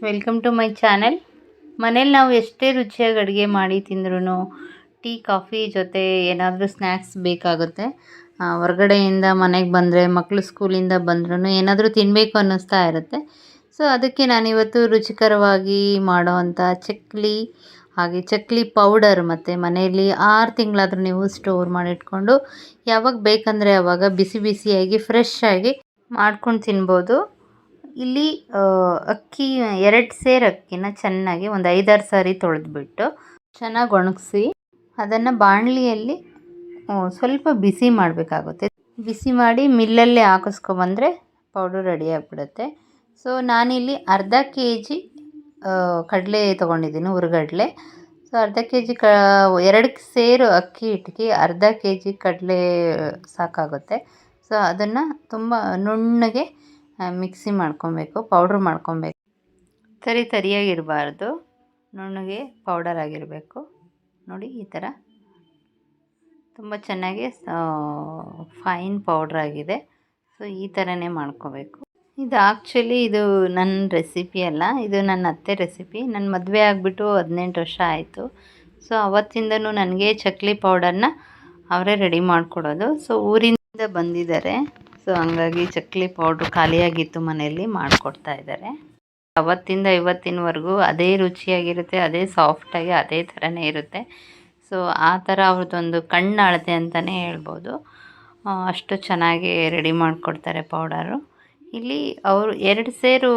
Welcome to my channel. ಮನೇಲಿ ನಾವು ಎಷ್ಟೇ ರುಚಿಯಾಗಿ ಅಡುಗೆ ಮಾಡಿ ತಿಂದ್ರೂ ಟೀ ಕಾಫಿ ಜೊತೆ ಏನಾದರೂ ಸ್ನ್ಯಾಕ್ಸ್ ಬೇಕಾಗುತ್ತೆ. ಹೊರಗಡೆಯಿಂದ ಮನೆಗೆ ಬಂದರೆ ಮಕ್ಕಳು ಸ್ಕೂಲಿಂದ ಬಂದ್ರೂ ಏನಾದರೂ ತಿನ್ನಬೇಕು ಅನ್ನಿಸ್ತಾ ಇರುತ್ತೆ. ಸೊ ಅದಕ್ಕೆ ನಾನಿವತ್ತು ರುಚಿಕರವಾಗಿ ಮಾಡೋವಂಥ ಚಕ್ಲಿ ಹಾಗೆ ಚಕ್ಲಿ ಪೌಡರ್ ಮತ್ತು ಮನೆಯಲ್ಲಿ 6 ತಿಂಗಳಾದರೂ ನೀವು ಸ್ಟೋರ್ ಮಾಡಿಟ್ಕೊಂಡು ಯಾವಾಗ ಬೇಕಂದರೆ ಆವಾಗ ಬಿಸಿ ಬಿಸಿಯಾಗಿ ಫ್ರೆಶ್ ಆಗಿ ಮಾಡ್ಕೊಂಡು ತಿನ್ಬೋದು. ಇಲ್ಲಿ ಅಕ್ಕಿ 2 ಸೇರು ಅಕ್ಕಿನ ಚೆನ್ನಾಗಿ ಒಂದು 5-6 ಸಾರಿ ತೊಳೆದ್ಬಿಟ್ಟು ಚೆನ್ನಾಗಿ ಒಣಗಿಸಿ ಅದನ್ನು ಬಾಣಲಿಯಲ್ಲಿ ಸ್ವಲ್ಪ ಬಿಸಿ ಮಾಡಬೇಕಾಗುತ್ತೆ. ಬಿಸಿ ಮಾಡಿ ಮಿಲ್ಲಲ್ಲಿ ಹಾಕಿಸ್ಕೊಬಂದರೆ ಪೌಡರ್ ರೆಡಿ ಆಗಿಬಿಡುತ್ತೆ. ಸೊ ನಾನಿಲ್ಲಿ ಅರ್ಧ ಕೆ ಜಿ ಕಡಲೆ ತೊಗೊಂಡಿದ್ದೀನಿ, ಹುರಿಗಡಲೆ. ಸೊ ಅರ್ಧ ಕೆ ಜಿ 2 ಸೇರು ಅಕ್ಕಿ ಹಿಟ್ಟಿಗೆ ಅರ್ಧ ಕೆ ಜಿ ಕಡಲೆ ಸಾಕಾಗುತ್ತೆ. ಸೊ ಅದನ್ನು ತುಂಬ ನುಣ್ಣಗೆ ಮಿಕ್ಸಿ ಮಾಡ್ಕೊಬೇಕು, ಪೌಡ್ರ್ ಮಾಡ್ಕೊಬೇಕು. ತರಿಯಾಗಿರಬಾರ್ದು, ನುಣ್ಣಗೆ ಪೌಡರ್ ಆಗಿರಬೇಕು. ನೋಡಿ ಈ ಥರ ತುಂಬ ಚೆನ್ನಾಗಿ ಫೈನ್ ಪೌಡ್ರ್ ಆಗಿದೆ. ಸೊ ಈ ಥರನೇ ಮಾಡ್ಕೋಬೇಕು. ಇದು ಆ್ಯಕ್ಚುಲಿ ಇದು ನನ್ನ ರೆಸಿಪಿ ಅಲ್ಲ, ಇದು ನನ್ನ ಅತ್ತೆ ರೆಸಿಪಿ. ನನ್ನ ಮದುವೆ ಆಗಿಬಿಟ್ಟು 18 ವರ್ಷ ಆಯಿತು. ಸೊ ಅವತ್ತಿಂದನೂ ನನಗೆ ಚಕ್ಲಿ ಪೌಡರ್ನ ಅವರೇ ರೆಡಿ ಮಾಡಿಕೊಡೋದು. ಸೊ ಊರಿಂದ ಬಂದಿದ್ದಾರೆ, ಸೊ ಹಂಗಾಗಿ ಚಕ್ಲಿ ಪೌಡ್ರು ಖಾಲಿಯಾಗಿತ್ತು ಮನೆಯಲ್ಲಿ, ಮಾಡಿಕೊಡ್ತಾ ಇದ್ದಾರೆ. ಅವತ್ತಿಂದ ಇವತ್ತಿನವರೆಗೂ ಅದೇ ರುಚಿಯಾಗಿರುತ್ತೆ, ಅದೇ ಸಾಫ್ಟಾಗಿ ಅದೇ ಥರನೇ ಇರುತ್ತೆ. ಸೊ ಆ ಥರ ಅವ್ರದ್ದೊಂದು ಕಣ್ಣು ಅಳತೆ ಅಂತಲೇ ಹೇಳ್ಬೋದು. ಅಷ್ಟು ಚೆನ್ನಾಗಿ ರೆಡಿ ಮಾಡಿಕೊಡ್ತಾರೆ ಪೌಡರು. ಇಲ್ಲಿ ಅವರು 2 ಸೇರು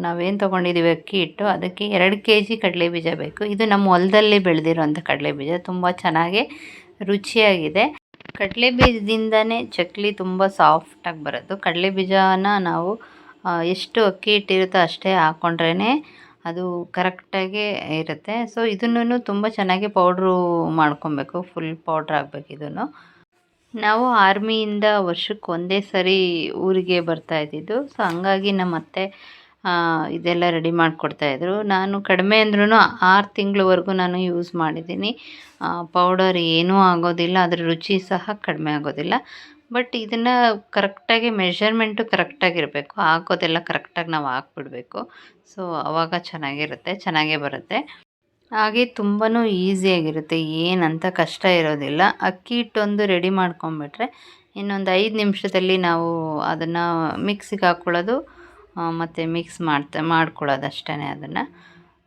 ನಾವೇನು ತೊಗೊಂಡಿದ್ದೀವಿ ಅಕ್ಕಿ ಹಿಟ್ಟು, ಅದಕ್ಕೆ 2 ಕೆ ಜಿ ಕಡಲೆಬೀಜ ಬೇಕು. ಇದು ನಮ್ಮ ಹೊಲದಲ್ಲಿ ಬೆಳೆದಿರೋಂಥ ಕಡಲೆಬೀಜ, ತುಂಬ ಚೆನ್ನಾಗಿ ರುಚಿಯಾಗಿದೆ. ಕಡಲೆಬೀಜದಿಂದನೇ ಚಕ್ಲಿ ತುಂಬ ಸಾಫ್ಟಾಗಿ ಬರೋದು. ಕಡಲೆಬೀಜನ ನಾವು ಎಷ್ಟು ಅಕ್ಕಿ ಹಿಟ್ಟಿರುತ್ತೋ ಅಷ್ಟೇ ಹಾಕ್ಕೊಂಡ್ರೇ ಅದು ಕರೆಕ್ಟಾಗಿ ಇರುತ್ತೆ. ಸೊ ಇದನ್ನು ತುಂಬ ಚೆನ್ನಾಗಿ ಪೌಡ್ರು ಮಾಡ್ಕೊಬೇಕು, ಫುಲ್ ಪೌಡ್ರ್ ಆಗಬೇಕು. ಇದನ್ನು ನಾವು ಆರ್ಮಿಯಿಂದ ವರ್ಷಕ್ಕೆ ಒಂದೇ ಸರಿ ಊರಿಗೆ ಬರ್ತಾಯಿದ್ದಿದ್ದು. ಸೊ ಹಂಗಾಗಿ ನಮ್ಮ ಅತ್ತೆ ಇದೆಲ್ಲ ರೆಡಿ ಮಾಡಿಕೊಡ್ತಾಯಿದ್ರು. ನಾನು ಕಡಿಮೆ ಅಂದ್ರೂ 6 ತಿಂಗಳವರೆಗೂ ನಾನು ಯೂಸ್ ಮಾಡಿದ್ದೀನಿ. ಪೌಡರ್ ಏನೂ ಆಗೋದಿಲ್ಲ, ಅದರ ರುಚಿ ಸಹ ಕಡಿಮೆ ಆಗೋದಿಲ್ಲ. ಬಟ್ ಇದನ್ನು ಕರೆಕ್ಟಾಗಿ ಮೆಷರ್ಮೆಂಟು ಕರೆಕ್ಟಾಗಿರಬೇಕು, ಹಾಕೋದೆಲ್ಲ ಕರೆಕ್ಟಾಗಿ ನಾವು ಹಾಕ್ಬಿಡ್ಬೇಕು. ಸೊ ಆವಾಗ ಚೆನ್ನಾಗೇ ಬರುತ್ತೆ. ಹಾಗೆ ತುಂಬಾ ಈಸಿಯಾಗಿರುತ್ತೆ, ಏನಂತ ಕಷ್ಟ ಇರೋದಿಲ್ಲ. ಅಕ್ಕಿ ಹಿಟ್ಟೊಂದು ರೆಡಿ ಮಾಡ್ಕೊಂಬಿಟ್ರೆ ಇನ್ನೊಂದು 5 ನಿಮಿಷದಲ್ಲಿ ನಾವು ಅದನ್ನು ಮಿಕ್ಸಿಗೆ ಹಾಕ್ಕೊಳ್ಳೋದು ಮತ್ತು ಮಿಕ್ಸ್ ಮಾಡ್ಕೊಳ್ಳೋದು ಅಷ್ಟೇ ಅದನ್ನು.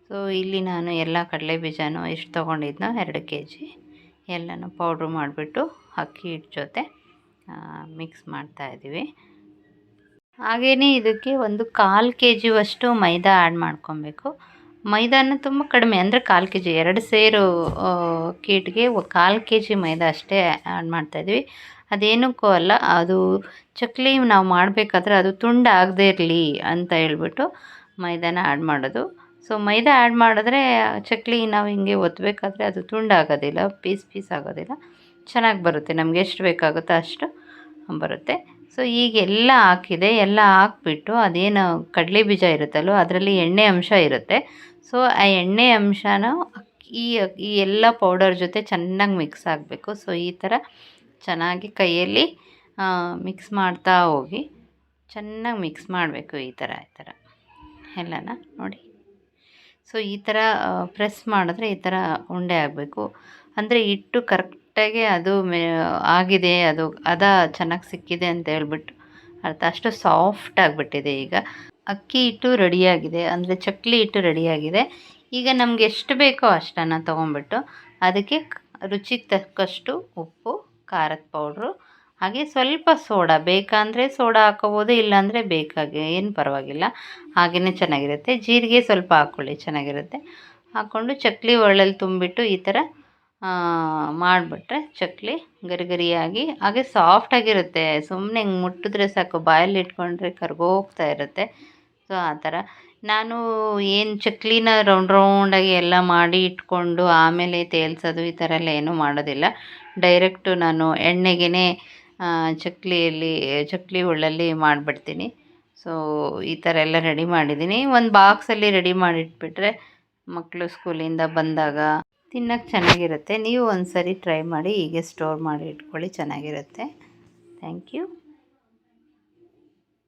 ಸೊ ಇಲ್ಲಿ ನಾನು ಎಲ್ಲ ಕಡಲೆಬೀಜನೂ ಎಷ್ಟು ತೊಗೊಂಡಿದ್ನೋ 2 ಕೆ ಜಿ ಎಲ್ಲನೂ ಪೌಡ್ರು ಮಾಡಿಬಿಟ್ಟು ಅಕ್ಕಿ ಹಿಟ್ಟು ಜೊತೆ ಮಿಕ್ಸ್ ಮಾಡ್ತಾಯಿದ್ದೀವಿ. ಹಾಗೆಯೇ ಇದಕ್ಕೆ ಒಂದು 1/4 ಕೆ ಜಿಯಷ್ಟು ಮೈದಾ ಆ್ಯಡ್ ಮಾಡ್ಕೊಬೇಕು. ಮೈದಾನ ತುಂಬ ಕಡಿಮೆ, ಅಂದರೆ 1/4 ಕೆ ಜಿ 2 ಸೇರು ಅಕ್ಕಿ ಹಿಟ್ಟಿಗೆ 1/4 ಕೆ ಜಿ ಮೈದಾ ಅಷ್ಟೇ ಆ್ಯಡ್ ಮಾಡ್ತಾಯಿದ್ವಿ. ಅದೇನಕ್ಕೂ ಅಲ್ಲ, ಅದು ಚಕ್ಲಿ ನಾವು ಮಾಡಬೇಕಾದ್ರೆ ಅದು ತುಂಡಾಗದೇ ಇರಲಿ ಅಂತ ಹೇಳ್ಬಿಟ್ಟು ಮೈದಾನ ಆ್ಯಡ್ ಮಾಡೋದು. ಸೊ ಮೈದಾ ಆ್ಯಡ್ ಮಾಡಿದ್ರೆ ಚಕ್ಲಿ ನಾವು ಹಿಂಗೆ ಒತ್ತಬೇಕಾದ್ರೆ ಅದು ತುಂಡಾಗೋದಿಲ್ಲ, ಪೀಸ್ ಆಗೋದಿಲ್ಲ, ಚೆನ್ನಾಗಿ ಬರುತ್ತೆ. ನಮಗೆ ಎಷ್ಟು ಬೇಕಾಗುತ್ತೋ ಅಷ್ಟು ಬರುತ್ತೆ. ಸೊ ಈಗ ಎಲ್ಲ ಹಾಕಿದೆ, ಎಲ್ಲ ಹಾಕ್ಬಿಟ್ಟು ಅದೇನು ಕಡಲೆ ಬೀಜ ಇರುತ್ತಲ್ಲೋ ಅದರಲ್ಲಿ ಎಣ್ಣೆ ಅಂಶ ಇರುತ್ತೆ. ಸೊ ಆ ಎಣ್ಣೆ ಅಂಶನ ಈ ಎಲ್ಲ ಪೌಡರ್ ಜೊತೆ ಚೆನ್ನಾಗಿ ಮಿಕ್ಸ್ ಆಗಬೇಕು. ಸೊ ಈ ಥರ ಚೆನ್ನಾಗಿ ಕೈಯಲ್ಲಿ ಮಿಕ್ಸ್ ಮಾಡ್ತಾ ಹೋಗಿ ಚೆನ್ನಾಗಿ ಮಿಕ್ಸ್ ಮಾಡಬೇಕು. ಈ ಥರ ಎಲ್ಲನ ನೋಡಿ. ಸೊ ಈ ಥರ ಪ್ರೆಸ್ ಮಾಡಿದ್ರೆ ಈ ಥರ ಉಂಡೆ ಆಗಬೇಕು. ಅಂದರೆ ಹಿಟ್ಟು ಕರೆಕ್ಟಾಗಿ ಅದು ಆಗಿದೆ, ಅದು ಚೆನ್ನಾಗಿ ಸಿಕ್ಕಿದೆ ಅಂತ ಹೇಳ್ಬಿಟ್ಟು ಅರ್ಥ. ಅಷ್ಟು ಸಾಫ್ಟ್ ಆಗಿಬಿಟ್ಟಿದೆ. ಈಗ ಅಕ್ಕಿ ಹಿಟ್ಟು ರೆಡಿಯಾಗಿದೆ, ಅಂದರೆ ಚಕ್ಲಿ ಹಿಟ್ಟು ರೆಡಿಯಾಗಿದೆ. ಈಗ ನಮಗೆ ಎಷ್ಟು ಬೇಕೋ ಅಷ್ಟನ್ನು ತೊಗೊಂಬಿಟ್ಟು ಅದಕ್ಕೆ ರುಚಿಗೆ ತಕ್ಕಷ್ಟು ಉಪ್ಪು, ಖಾರದ ಪೌಡ್ರು, ಹಾಗೆ ಸ್ವಲ್ಪ ಸೋಡಾ, ಬೇಕಂದರೆ ಸೋಡಾ ಹಾಕ್ಕೋಬೋದು, ಇಲ್ಲಾಂದರೆ ಏನು ಪರವಾಗಿಲ್ಲ, ಹಾಗೆಯೇ ಚೆನ್ನಾಗಿರುತ್ತೆ. ಜೀರಿಗೆ ಸ್ವಲ್ಪ ಹಾಕ್ಕೊಳ್ಳಿ, ಚೆನ್ನಾಗಿರುತ್ತೆ. ಹಾಕ್ಕೊಂಡು ಚಕ್ಲಿ ಒಳ್ಳಲ್ಲಿ ತುಂಬಿಟ್ಟು ಈ ಥರ ಮಾಡಿಬಿಟ್ರೆ ಚಕ್ಲಿ ಗರಿಗರಿಯಾಗಿ ಹಾಗೆ ಸಾಫ್ಟಾಗಿರುತ್ತೆ. ಸುಮ್ಮನೆ ಹಿಂಗೆ ಮುಟ್ಟಿದ್ರೆ ಸಾಕು, ಬಾಯಲ್ಲಿ ಇಟ್ಕೊಂಡ್ರೆ ಕರ್ಗೋಗ್ತಾ ಇರುತ್ತೆ. ಸೊ ಆ ಥರ ನಾನು ಏನು ಚಕ್ಲಿನ ರೌಂಡಾಗಿ ಎಲ್ಲ ಮಾಡಿ ಇಟ್ಕೊಂಡು ಆಮೇಲೆ ತೇಲ್ಸೋದು ಈ ಥರ ಎಲ್ಲ ಏನೂ ಮಾಡೋದಿಲ್ಲ. ಡೈರೆಕ್ಟು ನಾನು ಎಣ್ಣೆಗೇ ಚಕ್ಲಿ ಒಳ್ಳಲ್ಲಿ ಮಾಡಿಬಿಡ್ತೀನಿ. ಸೊ ಈ ಥರ ಎಲ್ಲ ರೆಡಿ ಮಾಡಿದ್ದೀನಿ. ಒಂದು ಬಾಕ್ಸಲ್ಲಿ ರೆಡಿ ಮಾಡಿಟ್ಬಿಟ್ರೆ ಮಕ್ಕಳು ಸ್ಕೂಲಿಂದ ಬಂದಾಗ ತಿನ್ನೋಕ್ಕೆ ಚೆನ್ನಾಗಿರುತ್ತೆ. ನೀವು ಒಂದು ಸರಿ ಟ್ರೈ ಮಾಡಿ, ಹೀಗೆ ಸ್ಟೋರ್ ಮಾಡಿ ಇಟ್ಕೊಳ್ಳಿ, ಚೆನ್ನಾಗಿರುತ್ತೆ. Thank you.